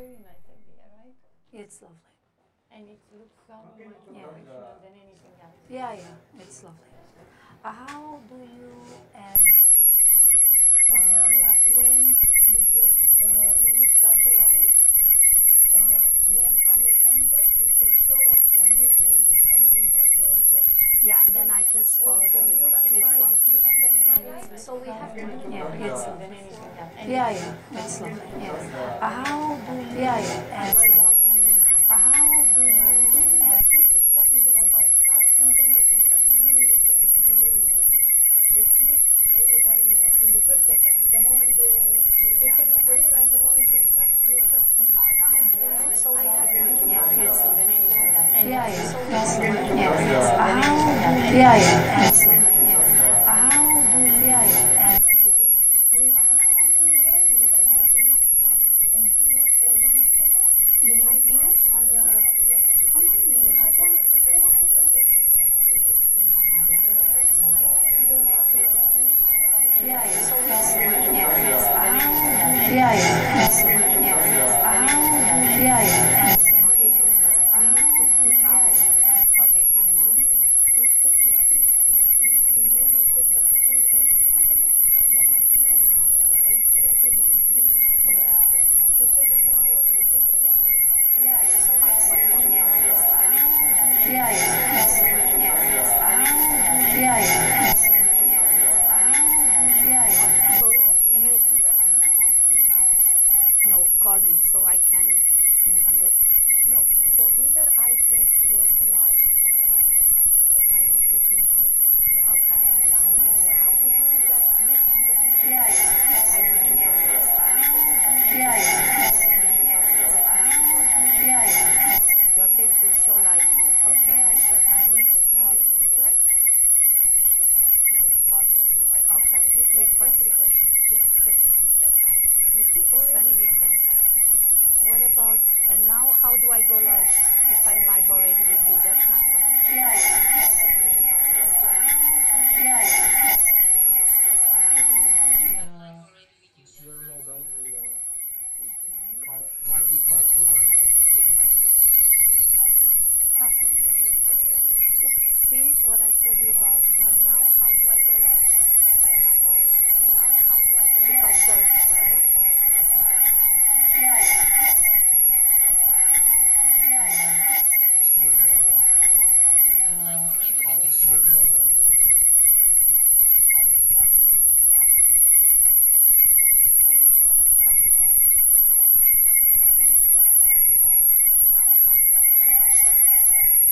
very nice idea, right? It's lovely. And it looks so much more Yeah. professional than anything else. Yeah, it's lovely. How do you add on your life? When you just when you start the live, when I will enter, it will show up for me already something like a request. Yeah, and then I just follow the For you, request. if you enter in my live, So we have to. yeah, It's than anything else. it's lovely. Yeah. How do you? It's lovely. How do you add? Put exactly the mobile start, and then we can start. Here we can delay a little bit, but here everybody will watch in the first second. The moment especially for you, like the moment you start, you will have some. So we have to. It's Than anything else. So it's lovely. It's lovely. How do you add? We have too many, like we could not stop. And 1 week ago, You mean views on the? How many you have? almost 200 people. I never seen that. Okay, hang on. We stayed for 3 hours. In the end, I said, but please, no more. I cannot stay more. I feel like I need to drink. Yeah. He said 1 hour, and he said 3 hours. So you no, call me so I can under. No, so either I press for live and I will put now. Yeah. Okay. Live. Now it means that you enter in. I will enter yours. Your page will show live here. Okay. And Now you enter. no, call me so I can. Okay. You can Request. Yes, perfect. You see already Send some. request. What about, and now how do I go live if I'm live already with you? That's my point. Your mobile will be part of my life. Awesome. See what I told you about? And now how do I go live if I'm live already? And now how do I go live? Because both, right? Your mobile See what I told you about? See what I told you about? And now how do I go live? Because both, right?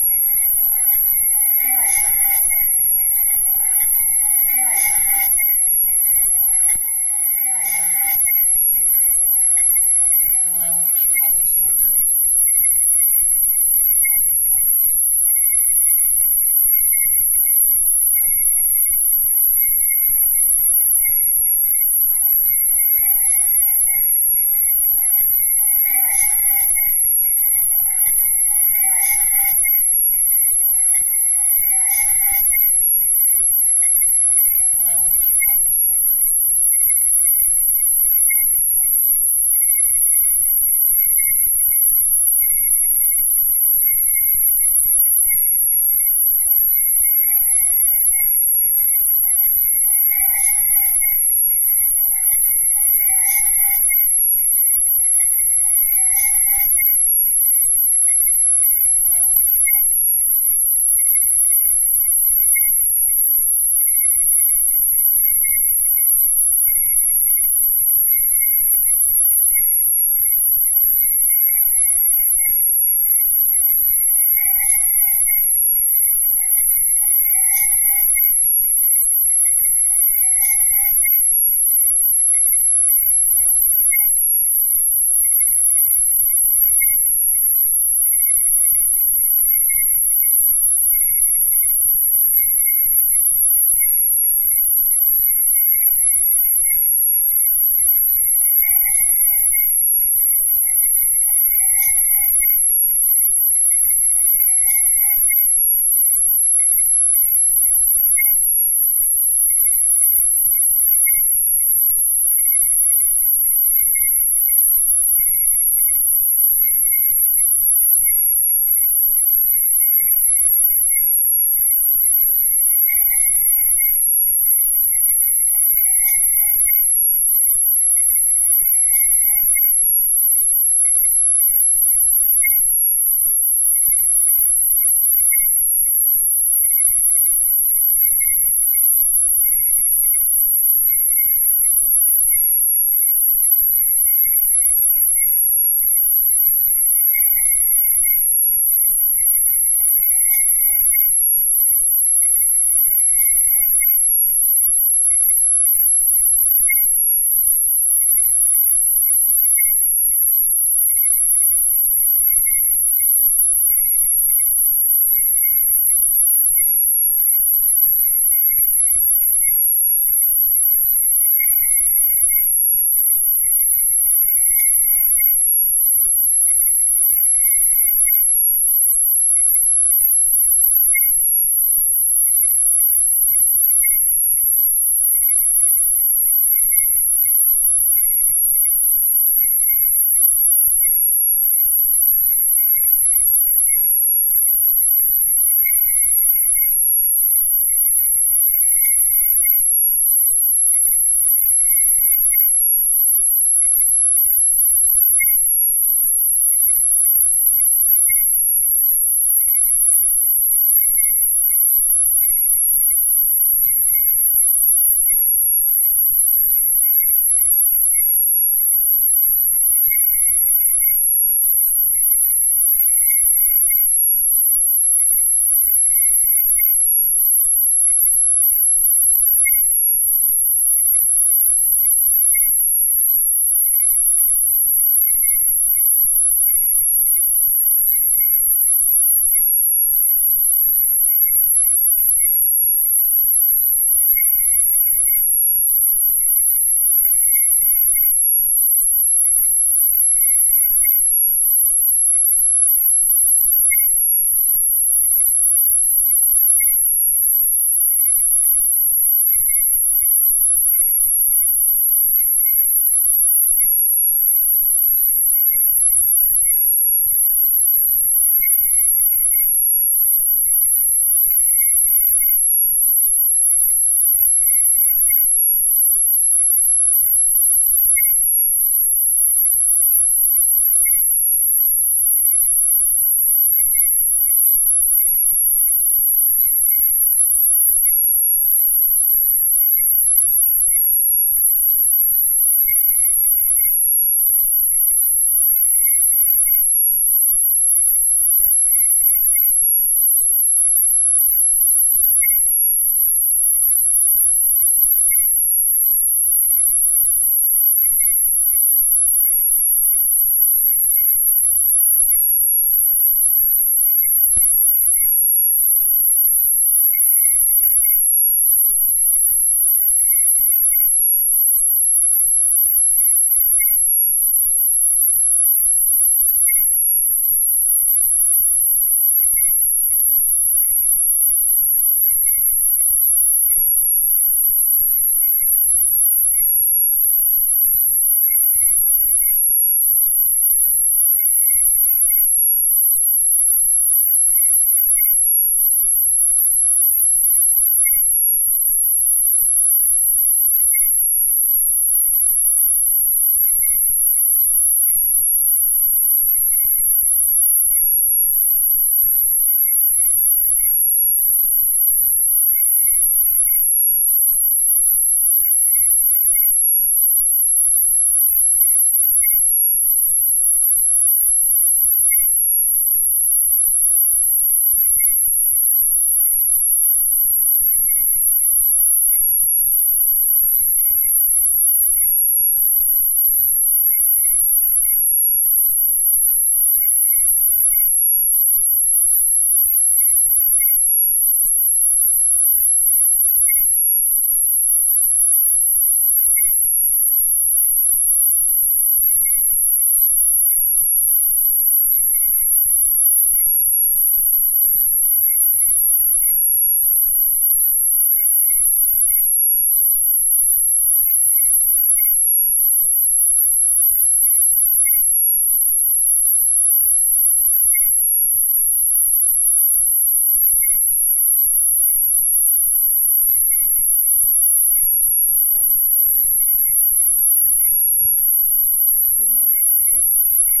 know the subject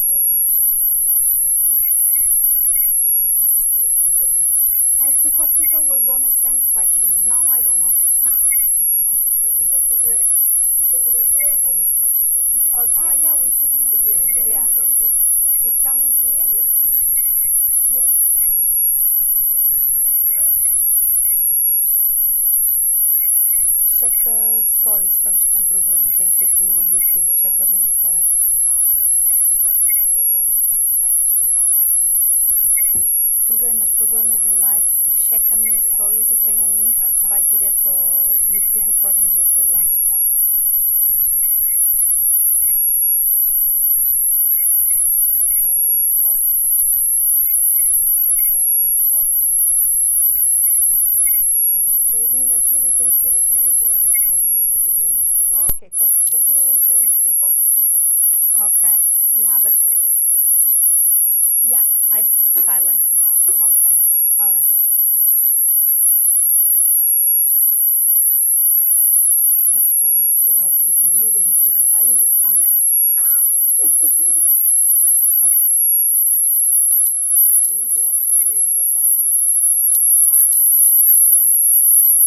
for around 40 makeup and Okay, ma'am, ready? Because people were going to send questions. Now I don't know. Okay. Ready? it's okay. Great. You can read the comment, ma'am. Okay. Yeah, we can. Yeah. It's coming here. Yes. Where is coming? Checa stories, estamos com um problema. Tenho que ver pelo YouTube. Checa a minha story. Because people were going to send questions. Now I don't know. Problemas no live. Checa a minha stories e tem um link que vai direto ao YouTube e podem ver por lá. It's coming here. Where is coming? Checa stories, estamos com um problema. Tenho que ver pelo YouTube. Checa stories, estamos com um problema. Tenho que ver pelo YouTube. Checa a minha So it means that here we can see as well their comments. Problemas. Okay, perfect. So here we can see comments that they have. Okay. Yeah, but yeah, I'm silent now. Okay. All right. What should I ask you about this? No, you will introduce. I will introduce. Okay. Okay. You need to watch always the time. Ready? Okay, done.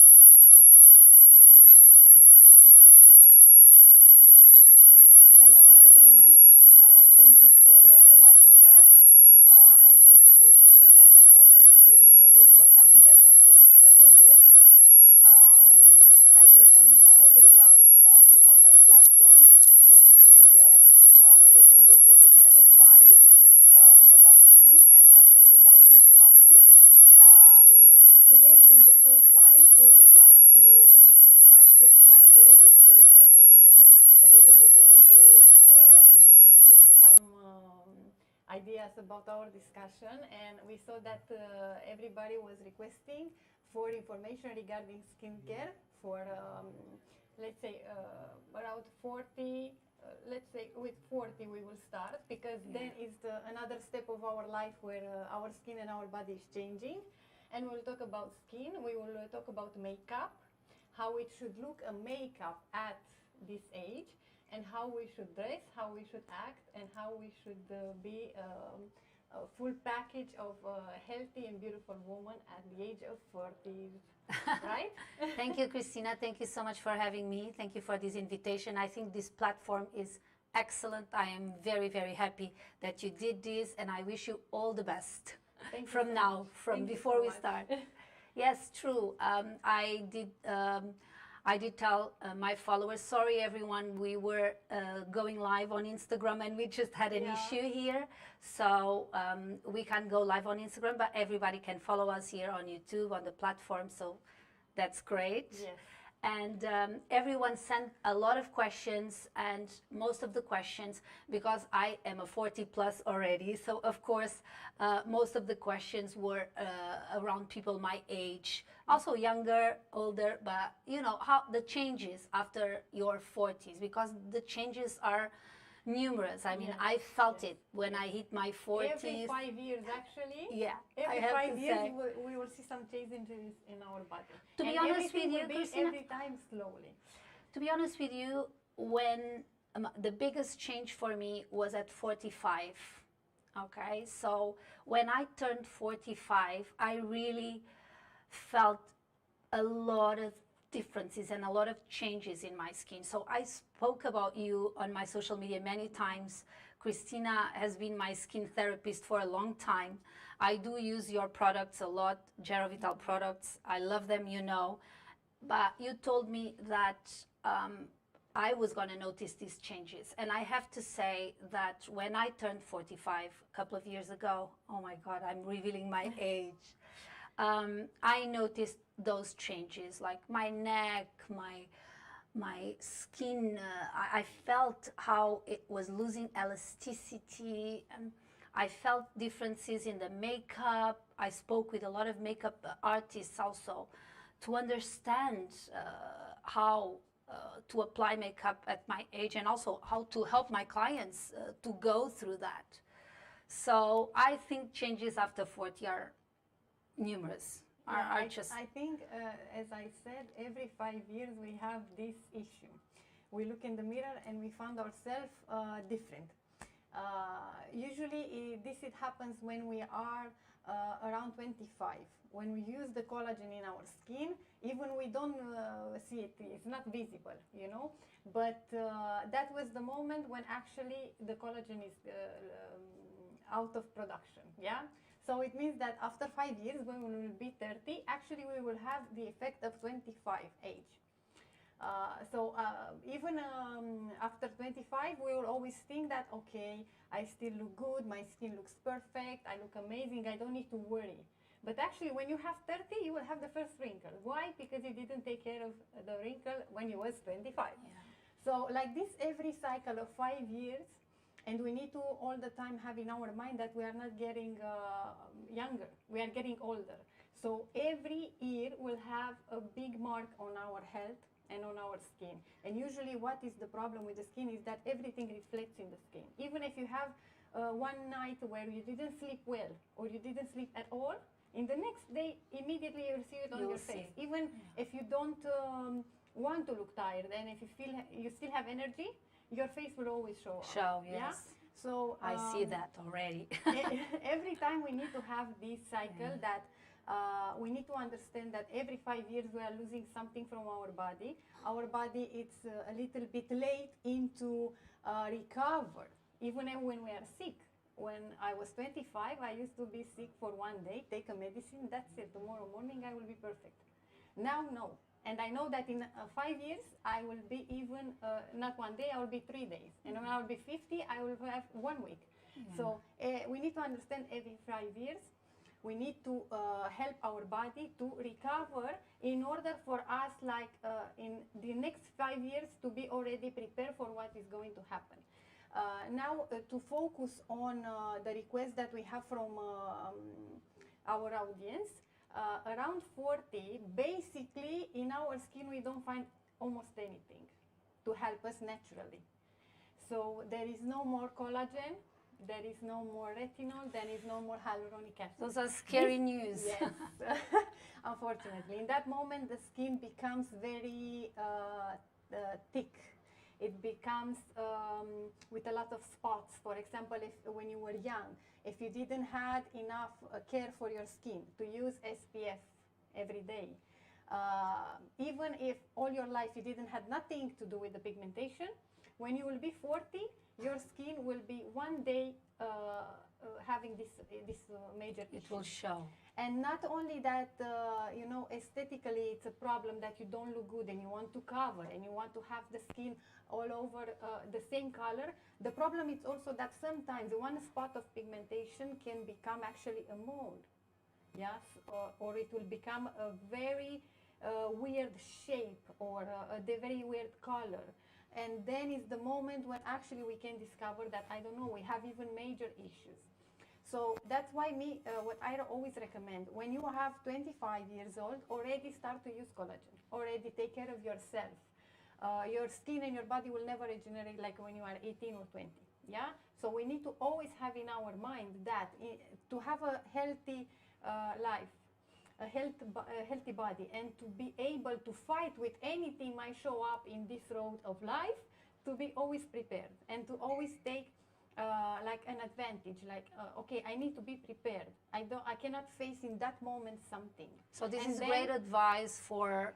Hello everyone, thank you for watching us and thank you for joining us, and also thank you Elizabeth for coming as my first guest. As we all know, we launched an online platform for skincare where you can get professional advice about skin and as well about hair problems. Today in the first live we would like to share some very useful information. Elizabeth already took some ideas about our discussion, and we saw that everybody was requesting for information regarding skincare for let's say around 40. Let's say with 40 we will start, because then is another step of our life where our skin and our body is changing, and we'll talk about skin. We will talk about makeup, how it should look a makeup at this age, and how we should dress, how we should act, and how we should be a full package of a healthy and beautiful woman at the age of 40, right? Thank you, Cristina. Thank you so much for having me. Thank you for this invitation. I think this platform is excellent. I am very, very happy that you did this, and I wish you all the best Thank you from so now, much. from Thank you before so we much. start. Yes, true. I did tell my followers, sorry everyone, we were going live on Instagram and we just had an issue here. So we can't go live on Instagram, but everybody can follow us here on YouTube, on the platform. So that's great. Yes. And everyone sent a lot of questions, and most of the questions, because I am a 40 plus already, so of course most of the questions were around people my age, also younger, older, but you know how the changes after your 40s, because the changes are numerous. I mean, I felt it when I hit my 40s. Every 5 years, actually. Yeah, Every I have 5 to years, say. we will see some changes in our body. To be And honest with everything you, will be Cristina, every time slowly. to be honest with you, when the biggest change for me was at 45. Okay, so when I turned 45, I really felt a lot of differences and a lot of changes in my skin. So I spoke about you on my social media many times. Cristina has been my skin therapist for a long time. I do use your products a lot, Gerovital products. I love them, you know. But you told me that I was going to notice these changes. And I have to say that when I turned 45 a couple of years ago, oh my God, I'm revealing my age. I noticed those changes, like my neck, my skin. I felt how it was losing elasticity, and I felt differences in the makeup. I spoke with a lot of makeup artists also to understand how to apply makeup at my age, and also how to help my clients to go through that. So I think changes after 40 are numerous. I think, as I said, every 5 years we have this issue. We look in the mirror and we find ourselves different. Usually, it happens when we are around 25. When we use the collagen in our skin, even we don't see it, it's not visible, you know. But that was the moment when actually the collagen is out of production, yeah. So it means that after 5 years, when we will be 30, actually we will have the effect of 25 age. Even after 25, we will always think that, okay, I still look good, my skin looks perfect, I look amazing, I don't need to worry. But actually, when you have 30, you will have the first wrinkle. Why? Because you didn't take care of the wrinkle when you was 25. Yeah. So like this, every cycle of 5 years, and we need to all the time have in our mind that we are not getting younger, we are getting older. So every year will have a big mark on our health and on our skin. And usually what is the problem with the skin is that everything reflects in the skin. Even if you have one night where you didn't sleep well or you didn't sleep at all, in the next day, immediately you'll see it on your face. Even if you don't want to look tired, and if you feel you still have energy, your face will always show up. Yes. Yeah? So I see that already. every time we need to have this cycle that we need to understand that every 5 years we are losing something from our body. Our body is a little bit late into recover, even when we are sick. When I was 25, I used to be sick for one day, take a medicine, that's it. Tomorrow morning I will be perfect. Now, no. And I know that in 5 years, I will be even, not one day, I will be 3 days. And when I will be 50, I will have 1 week. Yeah. So we need to understand every 5 years, we need to help our body to recover in order for us, like in the next 5 years, to be already prepared for what is going to happen. Now, to focus on the request that we have from our audience, around 40, basically in our skin we don't find almost anything to help us naturally. So there is no more collagen, there is no more retinol, there is no more hyaluronic acid. Those are scary news. Yes, unfortunately. In that moment, the skin becomes very thick. It becomes with a lot of spots. For example, when you were young, if you didn't have enough care for your skin to use SPF every day, even if all your life you didn't have nothing to do with the pigmentation, when you will be 40, your skin will be one day having this major issue. It will show. And not only that, you know, aesthetically it's a problem that you don't look good and you want to cover and you want to have the skin all over the same color. The problem is also that sometimes one spot of pigmentation can become actually a mole, yes, or it will become a very weird shape or a very weird color. And then is the moment when actually we can discover that, I don't know, we have even major issues. So that's why what I always recommend, when you have 25 years old, already start to use collagen. Already take care of yourself. Your skin and your body will never regenerate like when you are 18 or 20. Yeah. So we need to always have in our mind that to have a healthy life, a healthy body, and to be able to fight with anything might show up in this road of life, to be always prepared and to always take like an advantage, like okay, I need to be prepared. I cannot face in that moment something. So this is great advice for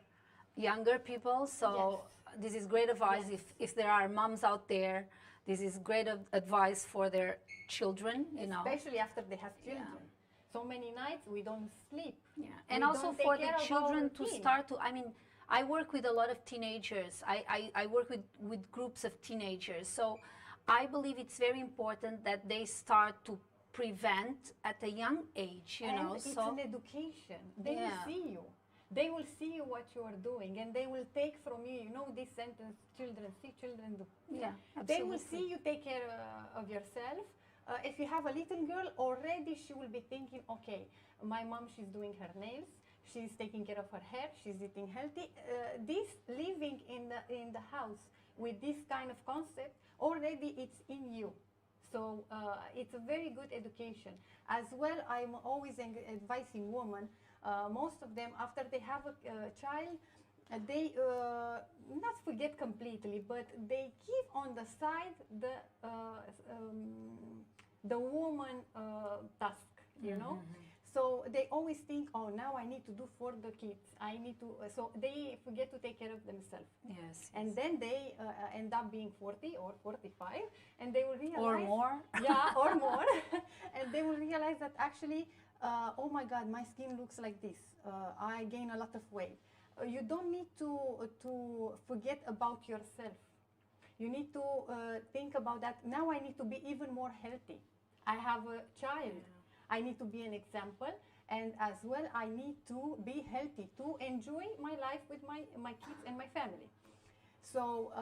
younger people. So yes, this is great advice, yes, if there are moms out there. This is great advice for their children, you know, especially after they have children. Yeah. So many nights we don't sleep. Yeah, and also for the children to start to, I mean, I work with a lot of teenagers. I work with groups of teenagers. So I believe it's very important that they start to prevent at a young age, you know. It's an education. They will see you. They will see what you are doing, and they will take from you, you know, this sentence, children see, children do. Yeah, absolutely. They will see you take care of yourself. If you have a little girl, already she will be thinking, okay, my mom, she's doing her nails, she's taking care of her hair, she's eating healthy. This living in the house with this kind of concept, already it's in you. So it's a very good education. As well, I'm always advising women, most of them, after they have a child, they not forget completely, but they keep on the side the the woman task, you know. So they always think, oh, now I need to do for the kids. I need to, so they forget to take care of themselves. Yes. And then they end up being 40 or 45, and they will realize, Or more. yeah, or more, and they will realize that actually, oh my God, my skin looks like this. I gain a lot of weight. You don't need to forget about yourself. You need to think about that. Now I need to be even more healthy. I have a child. I need to be an example, and as well I need to be healthy to enjoy my life with my kids and my family. So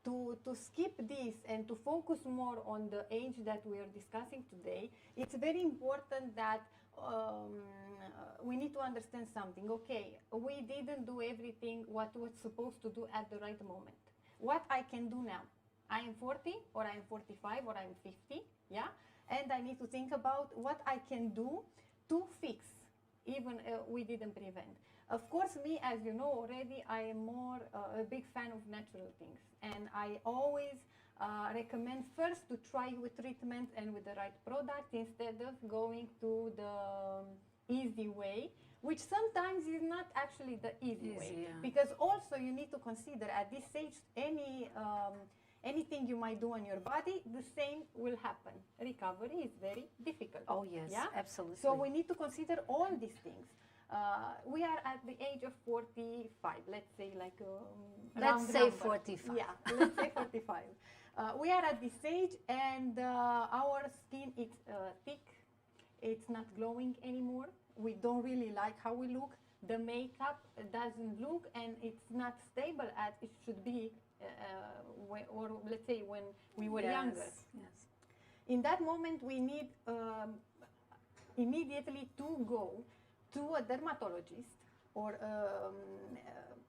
to skip this and to focus more on the age that we are discussing today, it's very important that we need to understand something. Okay, we didn't do everything what was supposed to do at the right moment. What I can do now? I am 40 or I am 45 or I am 50, yeah? And I need to think about what I can do to fix, even we didn't prevent. Of course, me, as you know already, I am more a big fan of natural things. And I always recommend first to try with treatment and with the right product instead of going to the easy way, which sometimes is not actually the easy way. Yeah. Because also you need to consider at this stage anything you might do on your body, the same will happen. Recovery is very difficult. Oh yes, yeah? absolutely. So we need to consider all these things. We are at the age of 45, let's say, like let's say number. 45. Yeah, let's say 45. We are at this age, and our skin is thick. It's not glowing anymore. We don't really like how we look. The makeup doesn't look, and it's not stable as it should be. Or let's say when we were younger. Yes. In that moment, we need immediately to go to a dermatologist or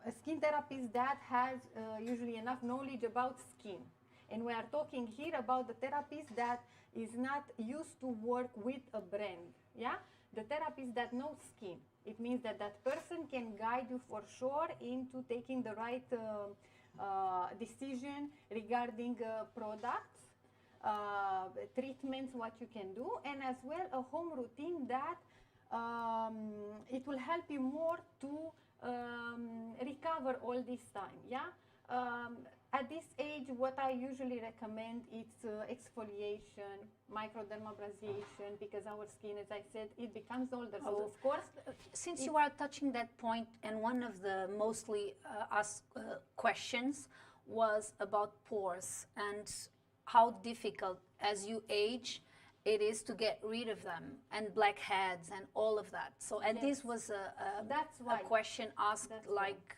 a skin therapist that has usually enough knowledge about skin. And we are talking here about the therapist that is not used to work with a brand. Yeah, the therapist that knows skin. It means that that person can guide you for sure into taking the right decision regarding products, treatments, what you can do, and as well a home routine that it will help you more to recover all this time. Yeah. At this age, what I usually recommend is exfoliation, microdermabrasion, because our skin, as I said, it becomes older. So of course, since you are touching that point, and one of the mostly asked questions was about pores and how difficult, as you age, it is to get rid of them, and blackheads and all of that. So, and Yes. this was That's a why. question asked, That's like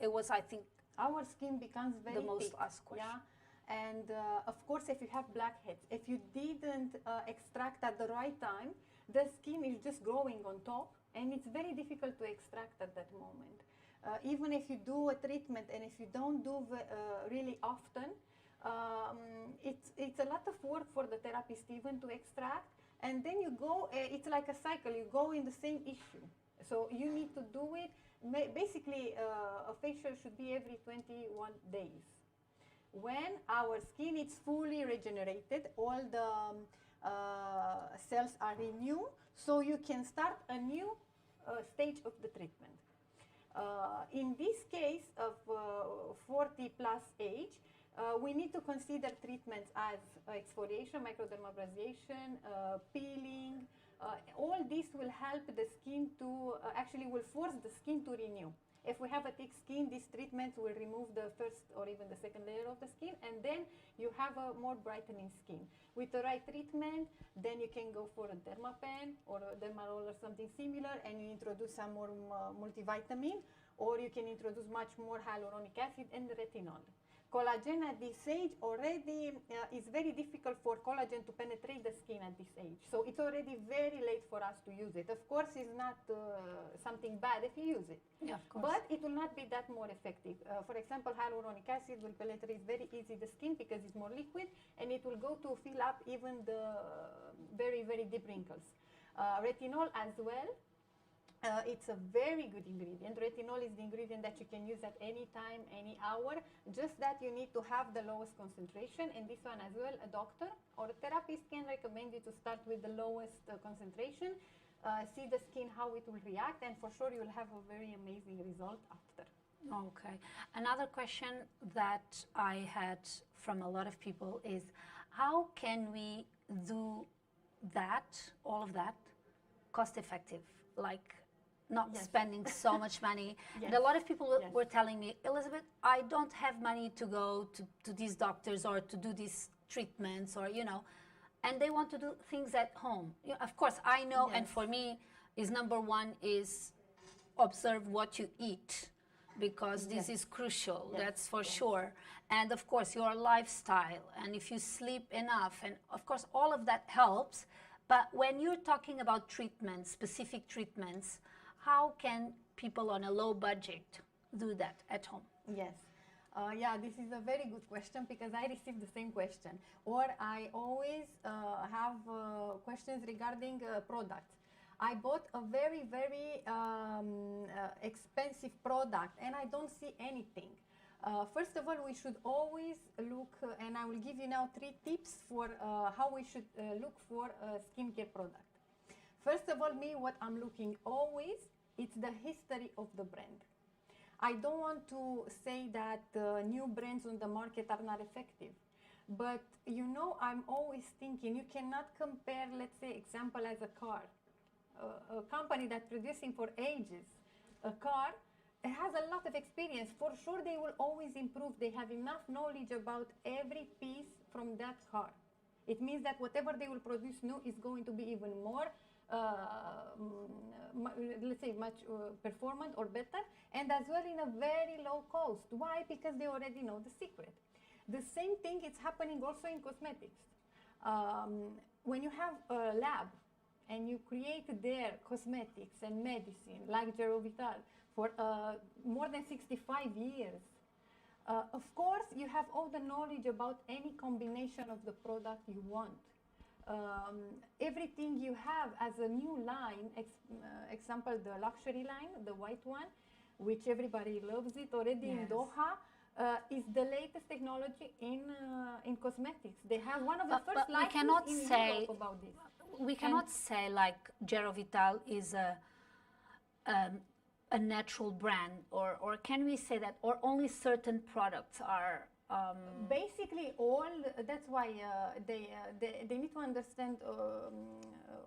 it was, I think, Our skin becomes very the most thick, asked question. yeah, and of course, if you have blackheads, if you didn't extract at the right time, the skin is just growing on top, and it's very difficult to extract at that moment. Even if you do a treatment, and if you don't do really often, it's a lot of work for the therapist even to extract, and then you go. It's like a cycle. You go in the same issue, so you need to do it. Basically, a facial should be every 21 days. When our skin is fully regenerated, all the cells are renewed, so you can start a new stage of the treatment. In this case of 40 plus age, we need to consider treatments as exfoliation, microdermabrasion, peeling. All this will help the skin to, actually will force the skin to renew. If we have a thick skin, these treatments will remove the first or even the second layer of the skin, and then you have a more brightening skin. With the right treatment, then you can go for a dermapen or a dermarol or something similar, and you introduce some more multivitamin, or you can introduce much more hyaluronic acid and retinol. Collagen at this age already is very difficult for collagen to penetrate the skin at this age. So it's already very late for us to use it. Of course, it's not something bad if you use it. Yeah, of course. But it will not be that more effective. For example, hyaluronic acid will penetrate very easy the skin because it's more liquid, and it will go to fill up even the very, very deep wrinkles. Retinol as well. It's a very good ingredient. Retinol is the ingredient that you can use at any time, any hour. Just that you need to have the lowest concentration. And this one as well, a doctor or a therapist can recommend you to start with the lowest concentration. See the skin, how it will react, and for sure you'll have a very amazing result after. Okay. Another question that I had from a lot of people is, how can we do that, all of that, cost effective? Like, not Yes. spending so much money. Yes. And a lot of people Yes. were telling me, Elizabeth, I don't have money to go to these doctors or to do these treatments, or, and they want to do things at home. Of course, I know, and Yes. for me, is number one is observe what you eat, because this Yes. is crucial. Yes. That's for Yes. sure. And of course, your lifestyle, and if you sleep enough, and of course, all of that helps. But when you're talking about treatments, specific treatments, how can people on a low budget do that at home? Yes. Yeah, this is a very good question because I received the same question. Or I always have questions regarding products. I bought a very, very expensive product and I don't see anything. First of all, we should always look, and I will give you now 3 tips for how we should look for a skincare product. First of all, what I'm looking always, it's the history of the brand. I don't want to say that new brands on the market are not effective. But I'm always thinking you cannot compare, let's say, example as a car. A company that's producing for ages a car, it has a lot of experience. For sure, they will always improve. They have enough knowledge about every piece from that car. It means that whatever they will produce new is going to be even more, let's say, much performant or better, and as well in a very low cost. Why? Because they already know the secret. The same thing is happening also in cosmetics. When you have a lab and you create their cosmetics and medicine like Gerovital for more than 65 years, of course you have all the knowledge about any combination of the product you want. Everything you have as a new line, example the luxury line, the white one, which everybody loves it already in Yes. Doha, is the latest technology in cosmetics. They have one of the But first we licenses cannot in say- Europe about this. We cannot say like Gerovital is a natural brand, or can we say that, or only certain products are? Basically, that's why they need to understand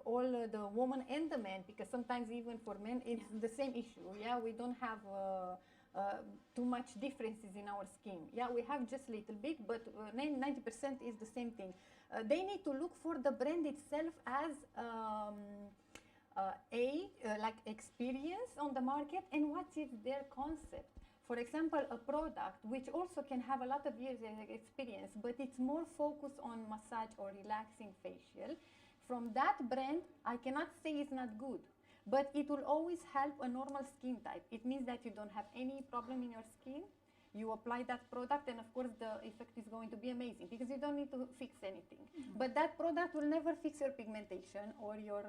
all the woman and the man, because sometimes even for men it's the same issue. Yeah, we don't have too much differences in our skin. Yeah, we have just a little bit, but 90% is the same thing. They need to look for the brand itself as like experience on the market, and what is their concept. For example, a product which also can have a lot of years of experience, but it's more focused on massage or relaxing facial. From that brand, I cannot say it's not good, but it will always help a normal skin type. It means that you don't have any problem in your skin. You apply that product, and of course the effect is going to be amazing because you don't need to fix anything. Mm-hmm. But that product will never fix your pigmentation or your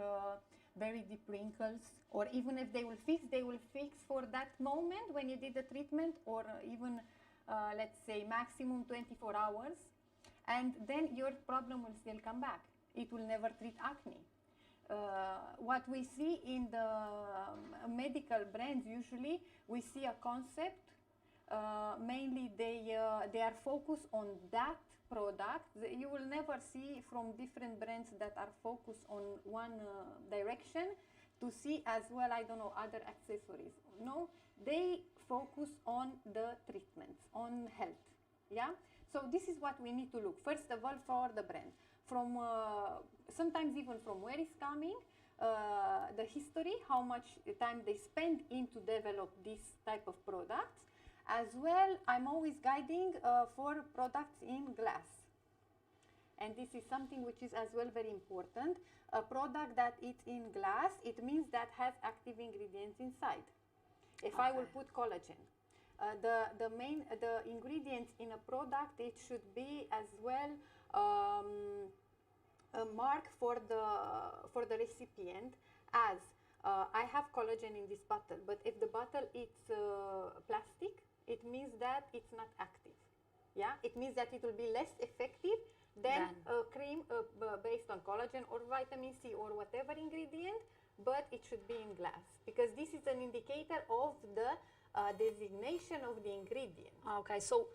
very deep wrinkles, or even if they will fix for that moment when you did the treatment, or even let's say maximum 24 hours, and then your problem will still come back. It will never treat acne. What we see in the medical brands, usually we see a concept. Mainly they are focused on that product. You will never see from different brands that are focused on one direction to see as well, I don't know, other accessories. No, they focus on the treatments, on health. Yeah. So this is what we need to look first of all for the brand. From sometimes even from where it's coming, the history, how much time they spend into develop this type of products. As well, I'm always guiding for products in glass. And this is something which is as well very important. A product that is in glass, it means that has active ingredients inside. If I will put collagen, the ingredients in a product, it should be as well a mark for the recipient as I have collagen in this bottle, but if the bottle is plastic, it means that it's not active. Yeah, it means that it will be less effective than a cream based on collagen or vitamin C or whatever ingredient, but it should be in glass because this is an indicator of the designation of the ingredient. Okay, so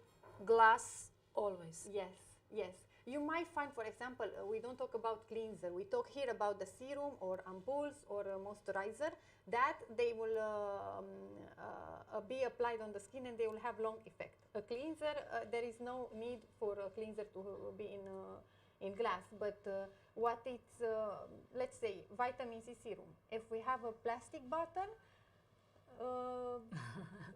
glass always. Yes, yes. You might find, for example, we don't talk about cleanser. We talk here about the serum or ampoules or moisturizer that they will be applied on the skin and they will have long effect. A cleanser, there is no need for a cleanser to be in glass. But what it's, let's say, vitamin C serum. If we have a plastic bottle,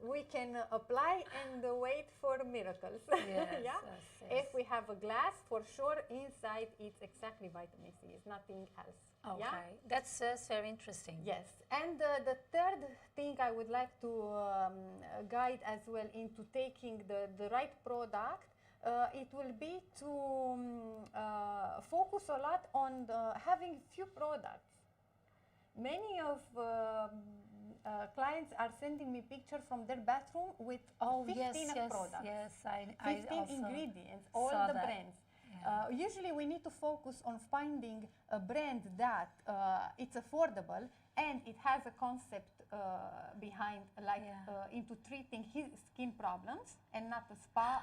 we can apply and wait for miracles. Yes, yeah? yes, yes. If we have a glass, for sure, inside it's exactly vitamin C. It's nothing else. Okay, Yeah? that's very interesting. Yes. And the third thing I would like to guide as well into taking the right product, it will be to focus a lot on having few products. Many of clients are sending me pictures from their bathroom with 15 products. Yes, 15 also ingredients, all saw the that. brands. Yeah. Usually we need to focus on finding a brand that it's affordable and it has a concept behind, like into treating his skin problems and not a spa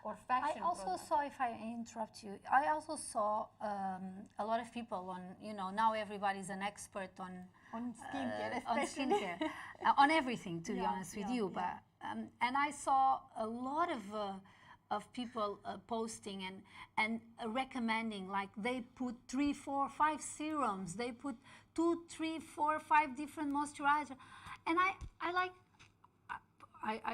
or fashion I also product. saw, if I interrupt you, I also saw a lot of people on, now everybody's an expert on skincare, on especially. skincare, on everything, to be honest with you. But and I saw a lot of people posting and recommending, like they put 3, 4, 5 serums, they put 2, 3, 4, 5 different moisturizers, and I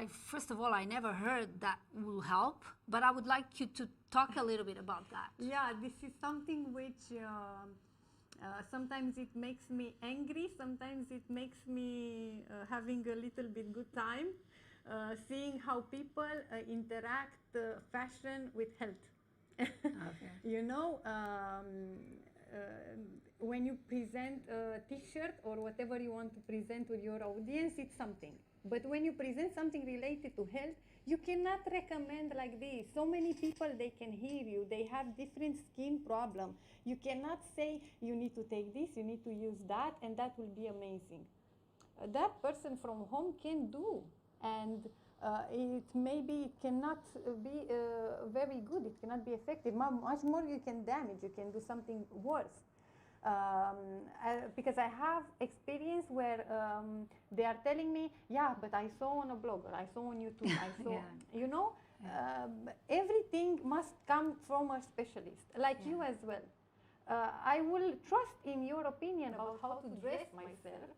first of all, I never heard that will help, but I would like you to talk a little bit about that. Yeah, this is something which sometimes it makes me angry, sometimes it makes me having a little bit good time, seeing how people interact fashion with health. Okay. When you present a t-shirt or whatever you want to present to your audience, it's something. But when you present something related to health, you cannot recommend like this. So many people, they can hear you. They have different skin problems. You cannot say, you need to take this, you need to use that, and that will be amazing. That person from home can do. And it cannot be very good. It cannot be effective. Much more you can damage. You can do something worse. Because I have experience where they are telling me, yeah, but I saw on a blogger, I saw on YouTube, I saw, everything must come from a specialist, like you as well. I will trust in your opinion about how to dress myself.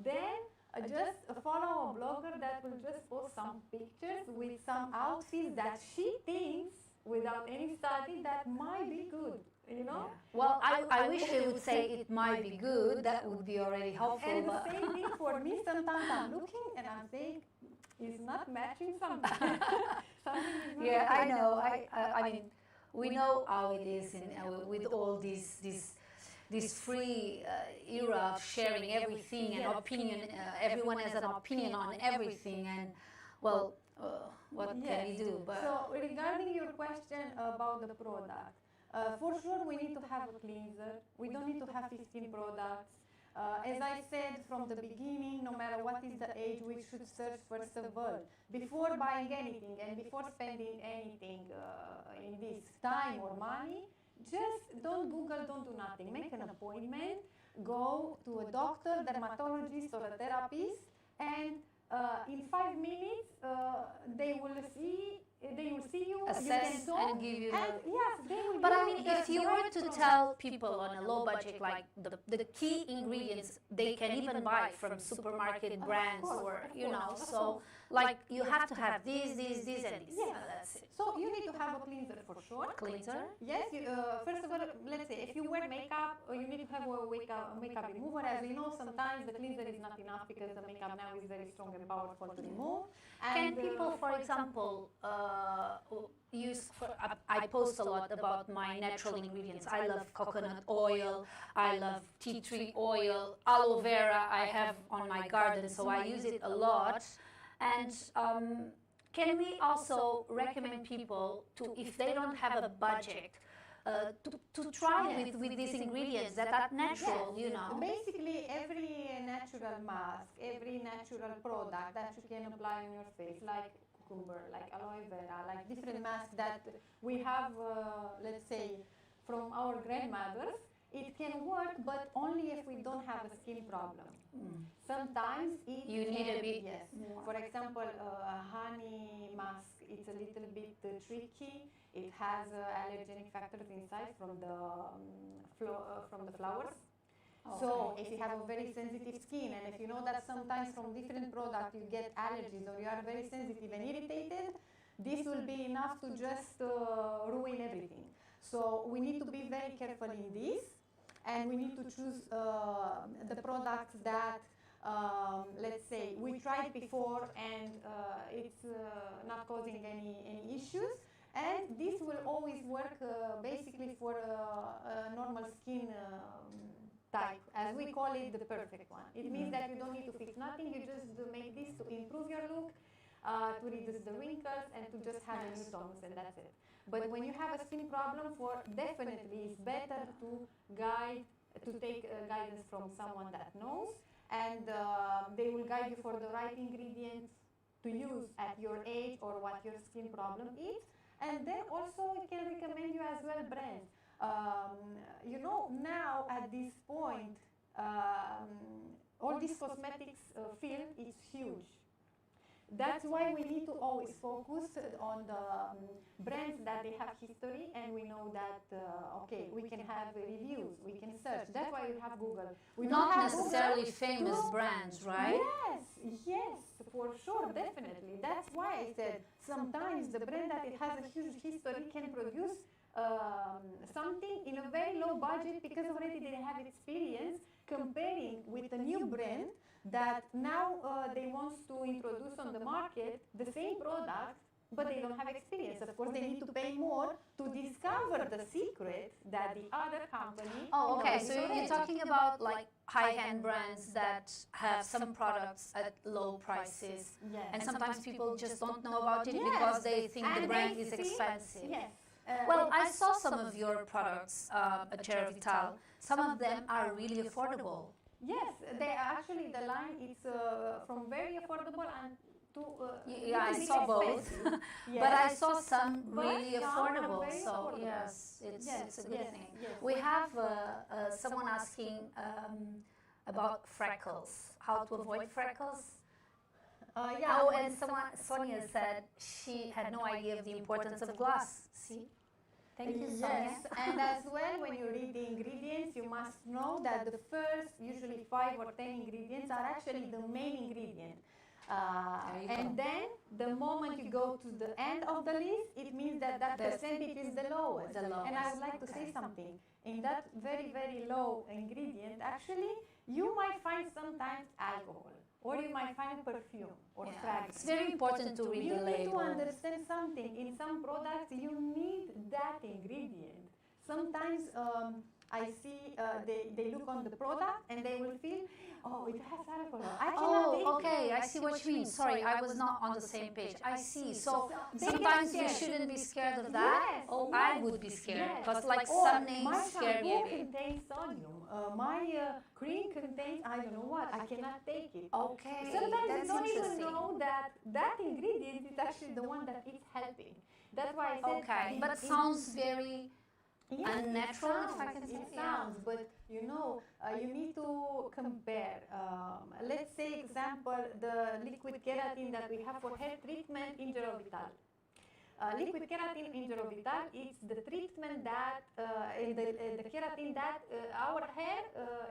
Then just follow a blogger that will just post some pictures with some outfits that she thinks, without any study, that might be good. Well, I wish they would say it might be good. That would be already helpful. And the same thing for me. Sometimes I'm looking and I'm saying, it's not matching something. Something is not Yeah, I matching. know. I mean, we know how it is with all this free era of sharing everything and opinion. Everyone has an opinion on everything, and well, what can we do? But so regarding your question about the product, for sure we need to have a cleanser. We don't need to have 15 products. As I said from the beginning, no matter what is the age, we should search first of all. Before buying anything and before spending anything in this time or money, just don't Google, don't do nothing. Make an appointment, go to a doctor, dermatologist or a therapist, and in 5 minutes they will see you, assess and give you yes, they will But give I mean, you if you were to tell people on a low budget, like the key ingredients they can even buy from supermarket brands, or so like you have to have this, and this. Yes. That's it. So you need to have a cleanser for sure. Cleanser. Yes, first of all, let's say if you wear makeup, you need to have a makeup remover. As we know, sometimes the cleanser is not enough because the makeup now is very strong and powerful to remove. Can And people, for example, use, I post a lot about my natural ingredients. I love coconut oil, I love tea tree oil, aloe vera I have on my garden, so I use it a lot. And can we also recommend people to, if they don't have a budget, to try with these ingredients that are natural, yes, you know? basically every natural mask, every natural product that you can apply on your face, like cucumber, like aloe vera, like different masks that we have, let's say, from our grandmothers, it can work, but only if we don't have a skin problem. Sometimes it You need a bit yes. more. For example, a honey mask, it's a little bit tricky. It has allergenic factors inside from the flowers. So if you have a very sensitive skin, and if you know that sometimes from different products you get allergies or you are very sensitive and irritated, this will be enough to just ruin everything. So we need to be very careful in this, and we need to choose the products that, let's say, we tried before and it's not causing any issues. And this will always work basically for a normal skin type, as we call it, the perfect one. It means that you don't need to fix nothing, you just make this to improve your look, to reduce the wrinkles, and to just have a new tonus, and that's it. But when you have a skin problem, definitely it's better to take guidance from someone that knows, and they will guide you for the right ingredients to use at your age or what your skin problem is. And then also it can recommend you as well brands. You know, now at this point, all this cosmetics field is huge. That's why we need to always focus on the brands that they have history, and we know that, okay, we can have reviews, we can search. That's why we have Google. We don't Not have necessarily Google famous brands, right? Yes, for sure, definitely. That's why I said sometimes the brand that it has a huge history can produce something in a very low budget because already they have experience comparing with a new brand that now they want to introduce on the market the same product, but they don't have experience. Of course, they need to pay more to discover the secret that the other company. Oh, okay. So knows you're already. talking about like high-end brands that have some products at low prices, Yes. and sometimes people just don't know about it Yes. because they think the And brand they is see- expensive. Yes. Well, I saw some of your products at Terra Vital. Some of them are really affordable. Yes, they actually the line is from very affordable and to Yeah, I little bit saw both, expensive. but I Yes. saw some But really some are affordable. very So affordable. yes, it's a good yes, thing. yes. We have someone asking about freckles, how to avoid freckles. Yeah. Oh, and Sonia said she had no idea of the importance of glass. See? Thank you, Sonia. Yes, and as well, when you read the ingredients, you must know that the first, usually 5 or 10 ingredients are actually the main ingredient. There you And go. then, the moment you go to the end of the list, it means that that The- percentage is the lowest. The And I lowest, would like to say okay. something. In that very, very low ingredient, actually, you might find sometimes alcohol, or you might find perfume or Yeah. fragrance. It's very important to read You the need to label. understand something. In some products, you need that ingredient. Sometimes I see they look on the product and they will feel, oh, it has alcohol. I cannot take Oh, okay, it. I see what you mean. Sorry, I was not on the same page. I see. So They sometimes get you scared. shouldn't be scared of that. Yes, Oh, yes, I would be scared yes. because like Or some names my scare me a shampoo bit. contains sodium. My cream contains I don't know what. I cannot take it. Okay, Sometimes that's you don't even interesting. know that that ingredient is actually the one that is helping. That's why I said. Okay, but sounds very Yes, unnatural, it if I sounds, can say. it sounds, but you know, you need to compare. Let's say, example, the liquid keratin that we have for hair treatment in Gerovital. Liquid keratin in Gerovital is the treatment that, the keratin that our hair,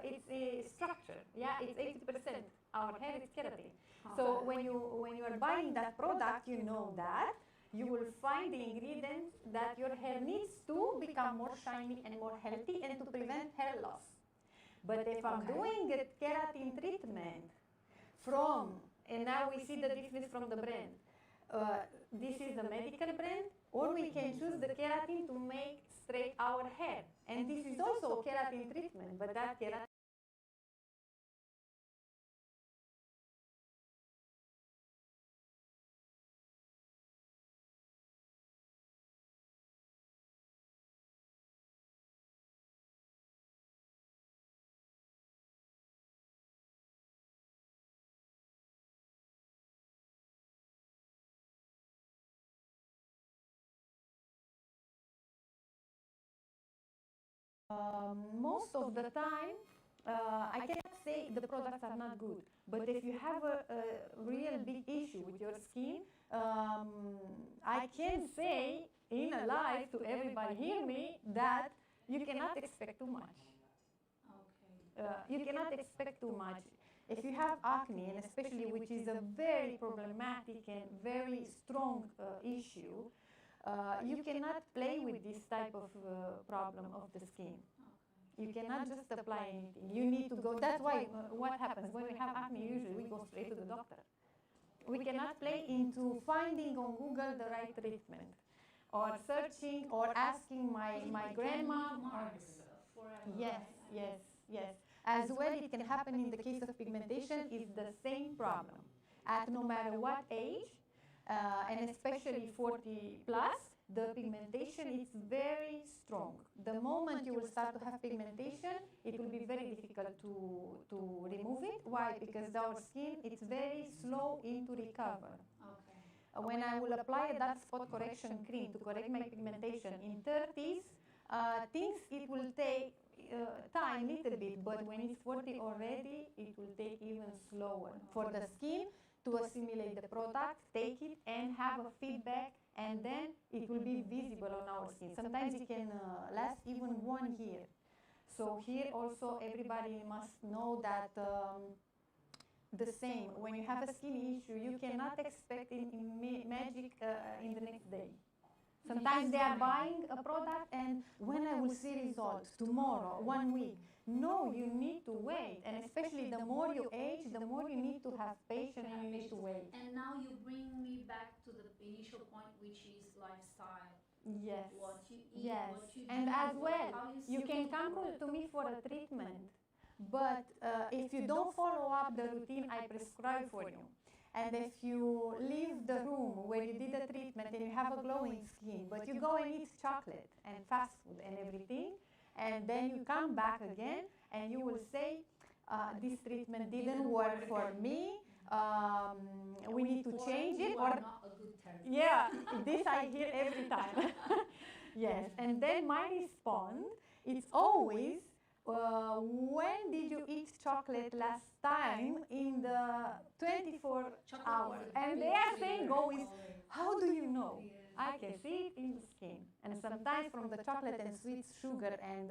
it's a structure. Yeah, it's 80%. Our hair is keratin. So when you are buying that product, you know that you will find the ingredients that your hair needs to become more shiny and more healthy and to prevent hair loss. But if I'm doing a keratin treatment and now we see the difference from the brand. This is the medical brand, or we can choose the keratin to make straight our hair. And this is also keratin treatment, but that keratin most of the time, I cannot say the products are not good, but if you have a real big issue with your skin, I can say in a live to everybody hear me that you cannot expect too much. You cannot expect too much. If you have acne, and especially which is a very problematic and very strong issue, you cannot play with this type of problem of the skin. You cannot just apply anything. You need to go. That's why what happens when we have acne, usually we go straight to the doctor. We cannot play into finding on Google the right treatment, or searching, or asking my grandma. Yes, yes, yes. As well, it can happen in the case of pigmentation, is the same problem. At no matter what age, and especially 40 plus, the pigmentation is very strong. The moment you will start to have pigmentation, it will be very difficult to remove it. Why? Because our skin is very slow into recover. Okay. When I will apply a dark spot correction cream to correct my pigmentation in 30s, things it will take time a little bit, but when it's 40 already, it will take even slower for the skin to assimilate the product, take it, and have a feedback, and then it will be visible on our skin. Sometimes it can last even 1 year. So here also everybody must know that the same, when you have a skin issue, you cannot expect magic in the next day. Sometimes they are buying a product and when I will see results, tomorrow, 1 week. No, you need to wait. And especially the more you age, the more you need to have patience and you need to wait. And now you bring me back to the initial point, which is lifestyle. Yes. What you eat, yes. What you and do, as well, you can come to me for a treatment. But if you don't follow up the routine I prescribe for you, and if you leave the room where you did the treatment and you have a glowing skin, but you go and eat chocolate and fast food and everything, and then you come back again and you will say, this treatment didn't work for me, we need to change it. Or not a good therapist. Yeah, this I hear every time. Yes, and then my response is always, when did you eat chocolate last time in the 24 hours? And they are saying always, how do you know? I can see it in the skin. And sometimes from the chocolate and sweet sugar and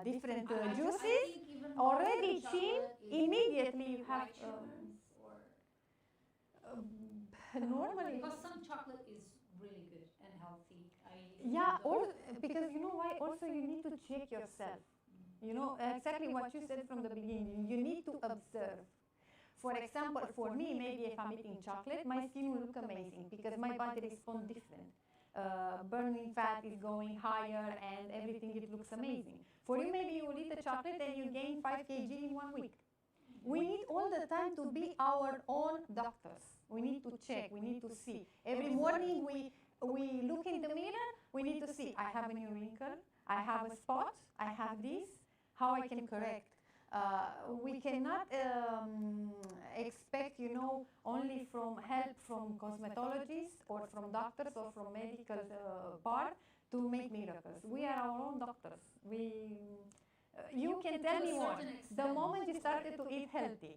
different juices, already chin, immediately you have... normally... Because some chocolate is really good and healthy. Yeah, because you know why? Also, you need to check yourself. You know, exactly what you said from the beginning. You need to observe. For example, for me, maybe if I'm eating chocolate, my skin will look amazing because my body responds different. Burning fat is going higher and everything, it looks amazing. For you, maybe you will eat the chocolate and you gain 5 kg in 1 week. We need all the time to be our own doctors. We need to check, we need to see. Every morning we look in the mirror, we need to see, I have a new wrinkle, I have a spot, I have this, how I can correct. We cannot expect, you know, only from help from cosmetologists or from doctors or from medical part to make miracles. We are our own doctors. You can tell me more. The moment you started to eat healthy,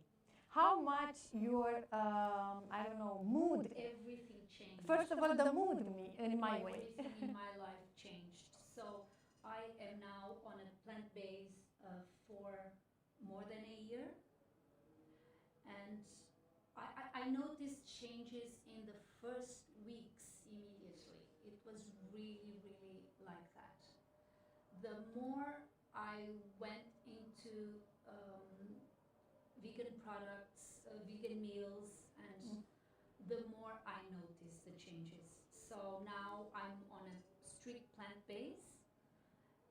how much your, I don't know, mood. Everything changed. First of all, the mood in my way. Everything in my life changed. So I am now on a plant-based for more than a year. And I noticed changes in the first weeks immediately. It was really, really like that. The more I went into vegan products, vegan meals, and the more I notice the changes. So now I'm on a strict plant base,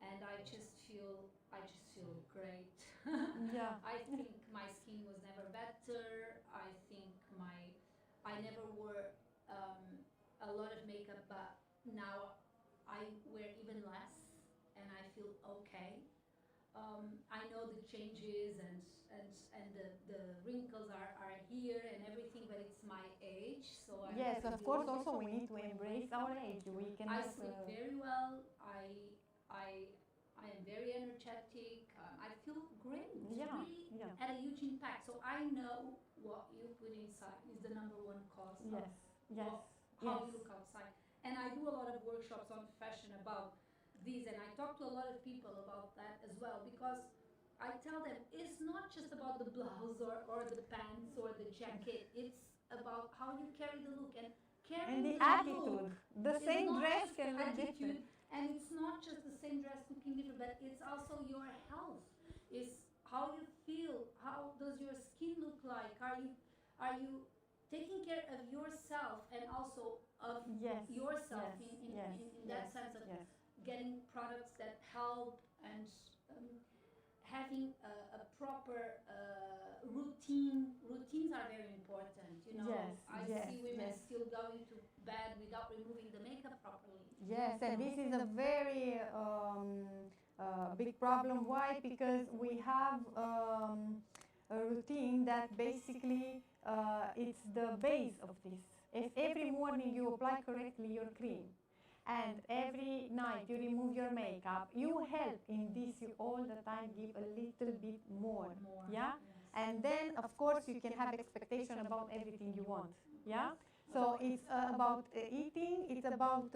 and I just feel great. Yeah. I think my skin was never better. I think I never wore a lot of makeup, but now I wear even less, and I feel okay. I know the changes and the wrinkles are here and everything, but it's my age, so I Yes, have to of deal course. with it. Also, we need to embrace our age. We I cannot. sleep very well. I am very energetic. I feel great. Yeah, Really yeah. had a huge impact. So I know what you put inside is the number one cause Yes, of yes, how yes. you look outside. And I do a lot of workshops on fashion about these, and I talk to a lot of people about that as well, because I tell them it's not just about the blouse or the pants or the jacket. It's about how you carry the look, and And carrying the the attitude. look The is same not dress just can look attitude, different. and it's not just the same dress looking different, but it's also your health. It's how you feel. How does your skin look like? Are you taking care of yourself and also of Yes, yourself yes, in yes, that yes, sense of yes. getting products that help and having a proper routine. Routines are very important. Yes, I yes, see women yes. still going to bed without removing the makeup properly. Yes, and this is a very big problem. Why? Because we have a routine that basically it's the base of this. If every morning you apply correctly your cream, and every night you remove your makeup, you help in this. You all the time give a little bit more. Yeah. And then, of course, you can have expectation about everything you want. Yeah. So it's about eating. It's about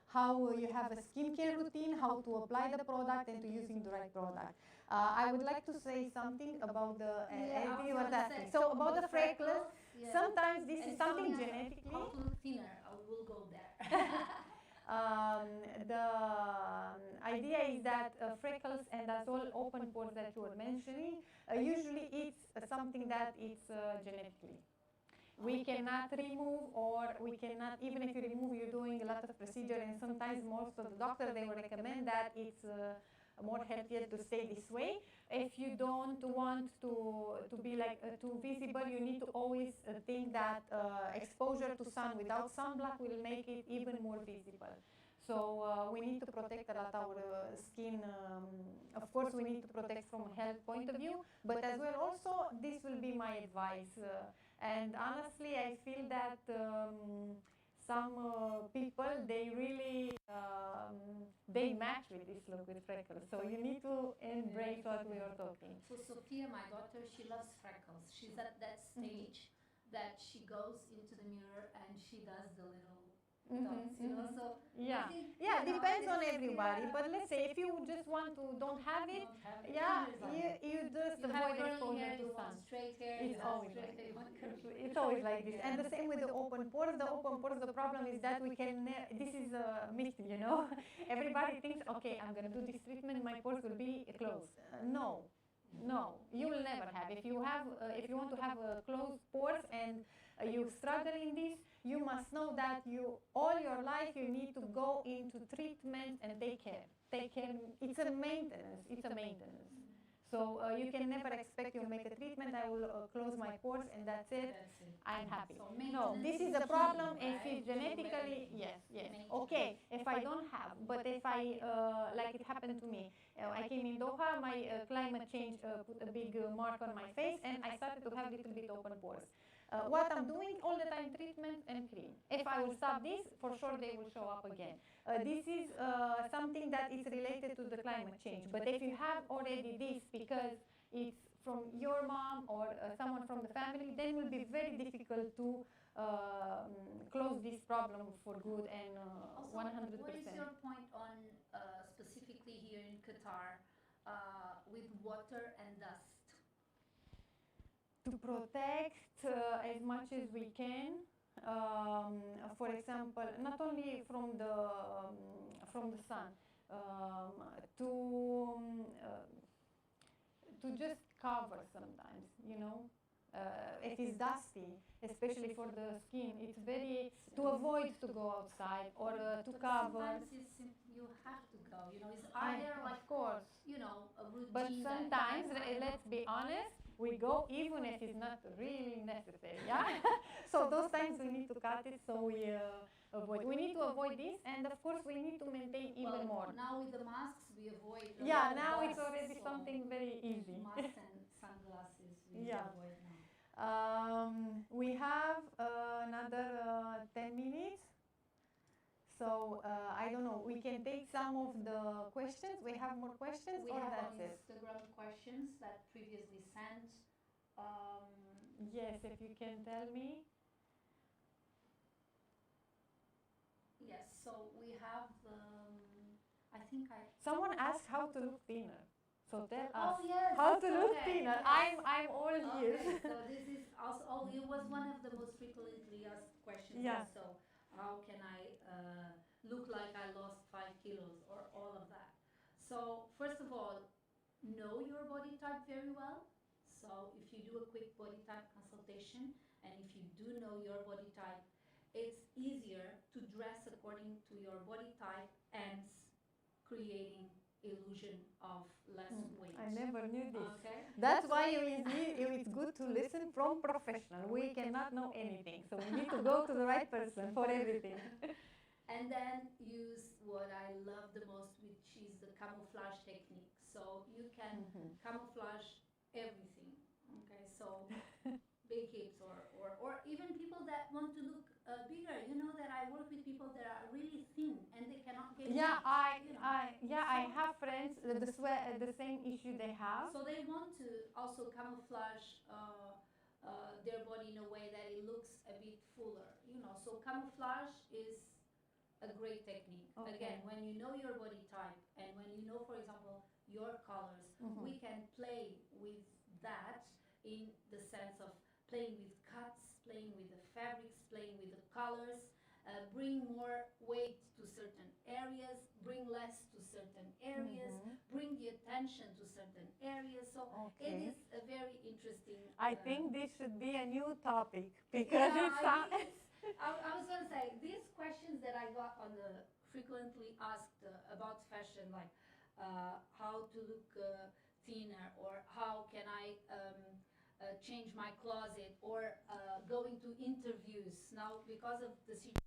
how you have a skincare routine, how to apply the product, and to using the right product. I would like to say something about the anything you want to ask me. So about the freckles, sometimes this is something genetically. How to look thinner? I will go there. The idea is that freckles and as well open pores that you were mentioning, usually it's something that it's genetically. We cannot remove, or we cannot, even if you remove, you're doing a lot of procedure, and sometimes most of the doctors, they will recommend that it's more healthier to stay this way. If you don't want to be like too visible, you need to always think that exposure to sun without sunblock will make it even more visible. So we need to protect a lot our skin. Of course, we need to protect from a health point of view, but as well also, this will be my advice. And honestly, I feel that some people, they really, they match with this look with freckles. So you need to embrace what we are talking. So Sophia, my daughter, she loves freckles. She's at that stage that she goes into the mirror and she does the little dots, So Yeah, I think, yeah, depends on everybody. But let's say if you just want to don't have it, yeah, you just you have avoid curly exposure hair, to you sun. want straight hair, It's you have always straight like hair, you want curly. It's always like this. And the same with the open pores. The open pores, the problem is that we can, this is a myth, Everybody thinks, okay, I'm going to do this treatment, my pores will be closed. No, no, you will never have. If you want to have closed pores and you struggle in this, you must know that all your life you need to go into treatment and take care. It's a maintenance. It's a maintenance. So you can never expect you make a treatment, I will close my pores and that's it. I'm happy. So No, this is a problem. If it's genetically, yes. Okay, if I don't have, but if I, like it happened to me, I came in Doha, my climate change put a big mark on my face, and I started to have a little bit open pores. What I'm doing all the time, treatment and cream. If I will stop this, for sure they will show up again. This is something that is related to the climate change. But if you have already this because it's from your mom or someone from the family, then it will be very difficult to close this problem for good and 100%. What is your point on, specifically here in Qatar, with water and dust? To protect as much as we can. For example, not only from the sun, to to just cover sometimes, you know. It is dusty, especially for the skin. It's very to avoid to go outside or to But cover. sometimes you have to go. Are there like, Of course. a routine? But sometimes, let's be honest, we go even if it's not really necessary. Yeah. So those times we need to cut it. So we avoid. We need to avoid this, and of course we need to maintain even more. Now with the masks, we avoid. Yeah. Now it's already something very easy. Masks and sunglasses we Yeah. avoid now. We have another 10 minutes. So I don't know. We can take some of the questions. We have more questions, We or have that's on it. Instagram questions that previously sent. Yes, if you can tell me. Yes, so we have. I think I. Someone asked how to look thinner. So tell us Yes. how to look Okay. thinner. Yes. I'm all ears. Okay, so this is also. Oh, it was one of the most frequently asked questions. Yeah. So how can I look like I lost 5 kilos or all of that? So first of all, know your body type very well. So if you do a quick body type consultation, and if you do know your body type, it's easier to dress according to your body type and creating illusion of less weight. I never knew this. Okay. That's why it's good to listen from professional. We cannot know anything, so we need to go to the right person for everything. And then use what I love the most, which is the camouflage technique. So you can camouflage everything. Okay, so big hips or even people that want to look bigger. You know that I work with people that are really thin and they cannot gain Yeah, weight. I have friends the same issue they have. So they want to also camouflage their body in a way that it looks a bit fuller. So camouflage is a great technique. Okay. Again, when you know your body type and when you know, for example, your colors, we can play with that in the sense of playing with cuts, playing with the fabrics, playing with the colors, bring more weight to certain areas, bring less to certain areas, bring the attention to certain areas. So it is a very interesting. I think this should be a new topic because I was going to say, these questions that I got on the frequently asked about fashion, like how to look thinner, or how can I change my closet, or going to interviews now because of the situation.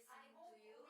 listening to you.